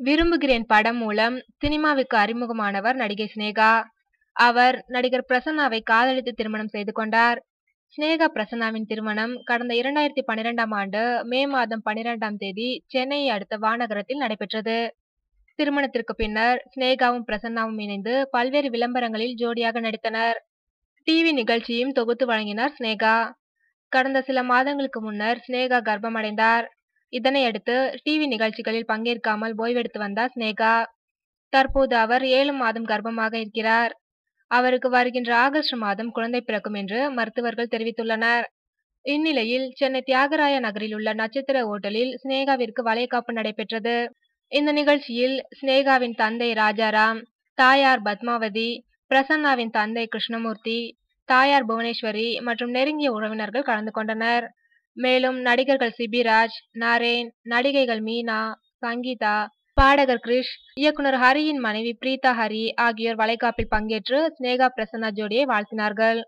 விரும்புகிறேன் படம் மூலம் சினிமாவுக்கு அறிமுகமானவர் நடிகை சினேகா. அவர் நடிகர் பிரசன்னாவை காதலித்து திருமணம் செய்து கொண்டார். சினேகா பிரசன்னாவின் திருமணம் கடந்த 2012ஆம் ஆண்டு மே மாதம் 12ஆம் தேதி சென்னையை அடுத்த வானகரத்தில் நடைபெற்றது. திருமணத்திற்கு பின்னர் சினேகாவும் பிரசன்னாவும் இணைந்து பல்வேறு விளம்பரங்களில் ஜோடியாக நடித்தனர். டிவி நிகழ்ச்சியும் தொகுத்து வழங்கினார் சினேகா. கடந்த சில மாதங்களுக்கு முன்னர் சினேகா கர்ப்பமடைந்தார். இதனையடுத்து டிவி நிகழ்ச்சிகளில் பங்கேற்காமல் ஓய்வெடுத்து வந்தார் சினேகா. தற்போது அவர் 7 மாதம் கர்ப்பமாக இருக்கிறார். அவருக்கு வருகின்ற ஆகஸ்ட் மாதம் குழந்தை பிறக்கும் என்று மருத்துவர்கள் தெரிவித்துள்ளனர். இந்நிலையில் சென்னை தியாகராய நகரில் உள்ள நட்சத்திர ஓட்டலில் சினேகாவிற்கு வளைகாப்பு நடைபெற்றது. இந்த நிகழ்ச்சியில் சினேகாவின் தந்தை ராஜாராம், தாயார் பத்மாவதி, பிரசன்னாவின் தந்தை கிருஷ்ணமூர்த்தி, தாயார் புவனேஸ்வரி மற்றும் நெருங்கிய உறவினர்கள் கலந்து கொண்டனர். மேலும் நடிகர்கள் சிபிராஜ், நரேன், நடிகைகள் மீனா, சங்கீதா, பாடகர் கிரிஷ், இயக்குனர் ஹரியின் மனைவி பிரீதா ஹரி ஆகியோர் வளைகாப்பில் பங்கேற்று சினேகா பிரசன்னா ஜோடியை வாழ்த்தினார்கள்.